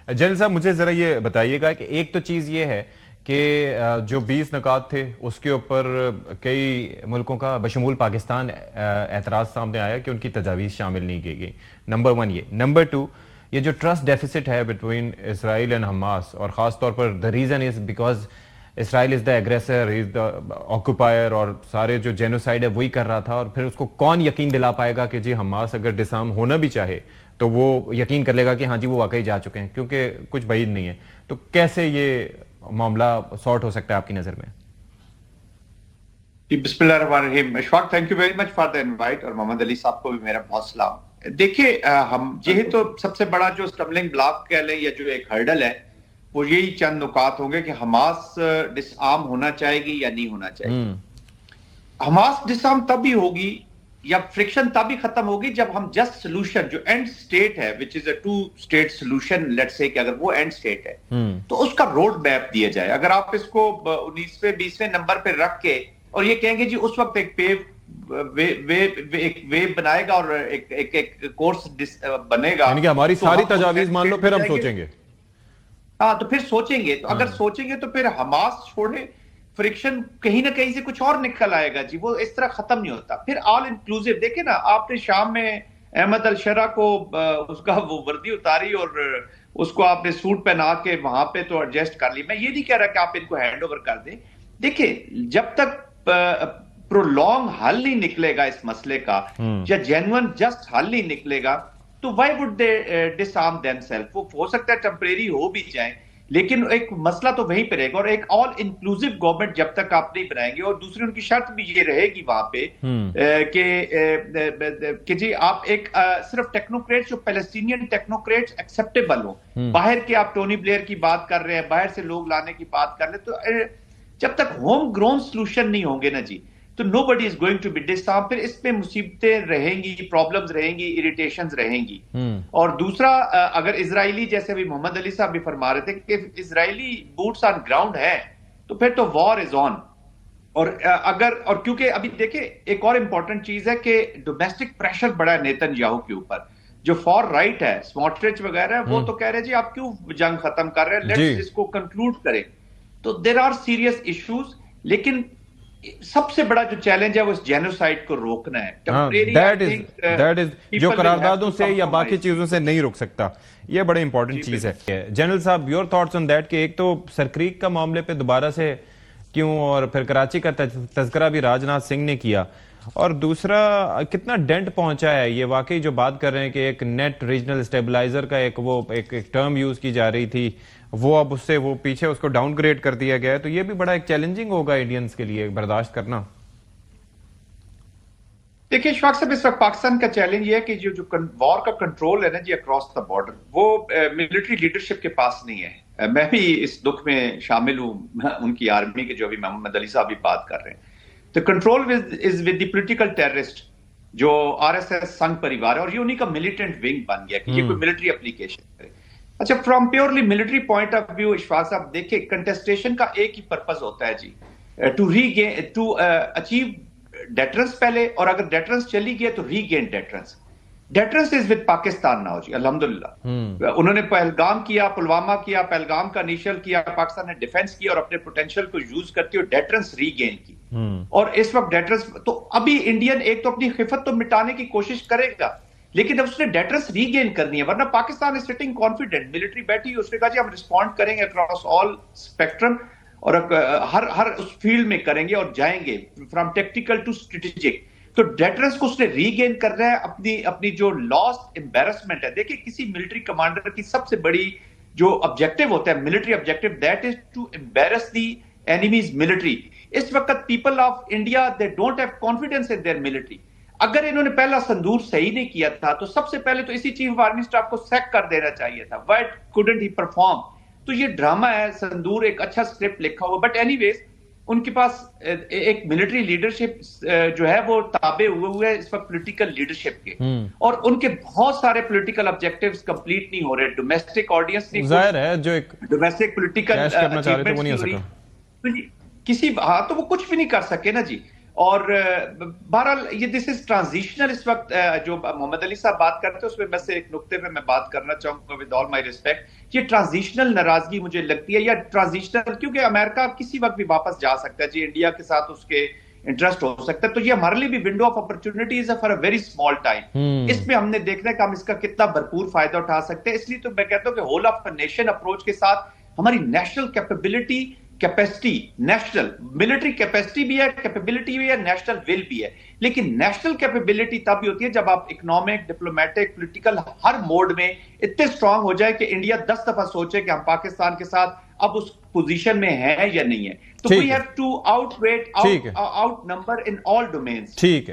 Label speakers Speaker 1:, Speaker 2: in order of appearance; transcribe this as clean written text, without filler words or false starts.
Speaker 1: General साहब, मुझे जरा ये बताइएगा कि एक तो चीज ये है कि जो 20 निकात थे उसके ऊपर कई मुल्कों का बशमूल पाकिस्तान एतराज सामने आया कि उनकी तजावीज़ शामिल नहीं की गई। नंबर वन ये। नंबर टू, ये जो ट्रस्ट डेफिसिट है बिटवीन इसराइल एंड हमास, और ख़ास तौर पर the reason is because Israel is the aggressor, is the occupier, और सारे जो जेनोसाइड है वही कर रहा था। और फिर उसको कौन यकीन दिला पाएगा कि जी हमास अगर डिसआर्म होना भी चाहे तो वो यकीन कर लेगा कि हाँ जी वो वाकई जा चुके हैं, क्योंकि कुछ बैद नहीं है। तो कैसे ये मामला सॉर्ट हो सकता है आपकी नजर में?
Speaker 2: जी, बिस्मिल्लाहिर्रहमानिर्रहीम। Ishfaq, thank you very much for the invite, और मोहम्मद अली साहब को भी मेरा बहुत सलाम। देखिए, हम यही तो सबसे बड़ा जो स्टम्बलिंग ब्लॉक कह लें या जो एक हर्डल है, वो यही चंद नुकात होंगे कि हमास डिसआर्म होना चाहेगी या नहीं होना चाहेगी। हमास डिसआर्म तभी होगी या फ्रिक्शन तभी खत्म होगी जब हम जस्ट सोल्यूशन, जो एंड स्टेट है, which is a two state solution, let's say कि अगर वो एंड स्टेट है तो उसका रोड मैप दिया जाए। अगर आप इसको 19वें 20वें नंबर पे रख के और ये कहेंगे जी उस वक्त एक एक वेव बनाएगा और एक कोर्स बनेगा,
Speaker 1: यानी कि हमारी
Speaker 2: तो
Speaker 1: सारी
Speaker 2: हम
Speaker 1: तजावीज मान लो, फिर हम सोचेंगे।
Speaker 2: हाँ, तो फिर सोचेंगे, तो अगर सोचेंगे तो फिर हमास छोड़े, फ्रिक्शन कहीं ना कहीं से कुछ और निकल आएगा जी, वो इस तरह खत्म नहीं होता। फिर ऑल इंक्लूसिव देखे ना, आपने शाम में अहमद अल शरा को उसका वो वर्दी उतारी और उसको आपने सूट पहना के वहां पे तो एडजस्ट कर ली। मैं ये नहीं कह रहा कि आप इनको हैंड ओवर कर दें। देखिए, जब तक प्रोलॉन्ग हल नहीं निकलेगा इस मसले का, या जेन्युइन जस्ट हल नहीं निकलेगा, तो why would they disarm themselves? वो हो सकता है टेम्परेरी हो भी जाए, लेकिन एक मसला तो वहीं पे रहेगा। और एक ऑल इंक्लूसिव गवर्नमेंट जब तक आप नहीं बनाएंगे, और दूसरी उनकी शर्त भी ये रहेगी वहां पे कि जी आप एक सिर्फ टेक्नोक्रेट्स, जो पैलेस्टीनियन टेक्नोक्रेट्स एक्सेप्टेबल हो, बाहर के आप टोनी ब्लेयर की बात कर रहे हैं, बाहर से लोग लाने की बात कर रहे हैं, तो जब तक होम ग्रोन सोल्यूशन नहीं होंगे ना जी, तो nobody is going to be disarm. फिर इसमें मुसीबतें रहेंगी, प्रॉब्लम्स रहेंगी, इरिटेशंस रहेंगी। और दूसरा, अगर इजरायली, जैसे अभी मोहम्मद अली साहब भी फरमा रहे थे कि इजरायली बूट्स ऑन ग्राउंड है, तो फिर तो वॉर इज ऑन। और अगर, और क्योंकि अभी देखिए एक और इंपॉर्टेंट चीज है कि डोमेस्टिक प्रेशर बड़ा है नेतन्याहू के ऊपर। जो फॉर राइट है, स्मोट्रिच वगैरह, वो तो कह रहे हैं जी आप क्यों जंग खत्म कर रहे हैं, लेट्स इसको कंक्लूड करें। तो देयर आर सीरियस इश्यूज, लेकिन सबसे बड़ा जो चैलेंज है वो इस जेनोसाइड को रोकना है।
Speaker 1: दैट इज जो करारदादों से या बाकी चीजों से नहीं रुक सकता। ये बड़े इंपॉर्टेंट चीज है। जनरल साहब, योर थॉट्स ऑन दैट, कि एक तो सरक्रीक का मामले पे दोबारा से क्यों, और फिर कराची का तज़किरा भी राजनाथ सिंह ने किया, और दूसरा कितना डेंट पहुंचा है ये? वाकई जो बात कर रहे हैं कि एक नेट रीजनल स्टेबलाइजर का एक टर्म यूज की जा रही थी, वो अब उससे वो पीछे उसको डाउनग्रेड कर दिया गया है, तो ये भी बड़ा एक चैलेंजिंग होगा इंडियंस के लिए बर्दाश्त करना।
Speaker 2: देखिए शौक साहब, इस वक्त पाकिस्तान का चैलेंज ये है कि जो वॉर का कंट्रोल है ना जी अक्रॉस द बॉर्डर, वो मिलिट्री लीडरशिप के पास नहीं है। मैं भी इस दुख में शामिल हूं उनकी आर्मी के, जो अभी मोहम्मद अली साहब भी बात कर रहे हैं। तो control is with the political terrorist, जो आरएसएस संघ परिवार है, और ये उन्हीं का मिलिटेंट विंग बन गया कि ये कोई मिलिट्री एप्लीकेशन करे। अच्छा, from purely military point of view Ishfaq साहब, देखिए कंटेस्टेशन का एक ही पर्पस होता है जी, टू अचीव डेटरेंस पहले, और अगर डेटरेंस चली गई तो regain deterrence. Deterrence is with Pakistan now जी, अल्हम्दुलिल्लाह। उन्होंने पहलगाम किया, पुलवामा किया, पहलगाम का इनिशियल किया, पाकिस्तान ने डिफेंस किया और अपने पोटेंशियल को यूज करते हुए डेटरेंस रीगेन की। और इस वक्त डेटरेंस, तो अभी इंडियन एक तो अपनी खिफत तो मिटाने की कोशिश करेगा, लेकिन अब उसने डेटरेंस रीगेन करनी है, वरना Pakistan is sitting confident. Military बैठी, उसने कहा जी हम रिस्पॉन्ड करेंगे अक्रॉस ऑल स्पेक्ट्रम, और हर उस फील्ड में करेंगे और जाएंगे फ्रॉम टेक्टिकल टू स्ट्रेटेजिक। तो डेटरेंस को उसने रीगेन करना है, अपनी जो लॉस्ट एम्बेरसमेंट है। देखिए, किसी मिलिट्री कमांडर की सबसे बड़ी जो ऑब्जेक्टिव होता है, military objective, that is to embarrass the enemies military. इस वक्त people of India, they don't have confidence in their military. अगर इन्होंने पहला संदूर सही नहीं किया था, तो सबसे पहले तो इसी चीफ ऑफ आर्मी स्टाफ को सैक कर देना चाहिए था। Why couldn't he perform? तो ये ड्रामा है, संदूर एक अच्छा स्क्रिप्ट लिखा हुआ, बट एनीवेज उनके पास एक मिलिट्री लीडरशिप जो है वो ताबे हुए है इस वक्त पॉलिटिकल लीडरशिप के, और उनके बहुत सारे पॉलिटिकल ऑब्जेक्टिव्स कंप्लीट नहीं हो रहे। डोमेस्टिक ऑडियंस नहीं,
Speaker 1: जाहिर है जो एक
Speaker 2: डोमेस्टिक पॉलिटिकल
Speaker 1: करना चाह रहे थे वो नहीं हो सका।
Speaker 2: तो किसी, हाँ, तो वो कुछ भी नहीं कर सके ना जी। और बहरहाल ये दिस इज ट्रांजिशनल इस वक्त। जो मोहम्मद अली साहब बात करते हैं उसमें मैं से एक नुक्ते पे मैं बात करना चाहूंगा विद ऑल माय रिस्पेक्ट। ये ट्रांजिशनल नाराजगी मुझे लगती है, या ट्रांजिशनल, क्योंकि अमेरिका किसी वक्त भी वापस जा सकता है जी, इंडिया के साथ उसके इंटरेस्ट हो सकता है, तो ये हमारे लिए भी विंडो ऑफ अपॉर्चुनिटीज है for a very small time. इसमें हमने देखना है कि हम इसका कितना भरपूर फायदा उठा सकते हैं। इसलिए तो मैं कहता हूं कि होल ऑफ नेशन अप्रोच के साथ हमारी national capability, capacity, national military capacity भी है, कैपेबिलिटी भी है, नेशनल विल भी है। लेकिन नेशनल कैपेबिलिटी तब भी होती है जब आप इकोनॉमिक, डिप्लोमेटिक, पॉलिटिकल हर मोड में इतने स्ट्रांग हो जाए कि इंडिया 10 दफा सोचे कि हम पाकिस्तान के साथ अब उस पोजीशन में है या नहीं है। तो we have to outnumber in all domains.
Speaker 1: ठीक है।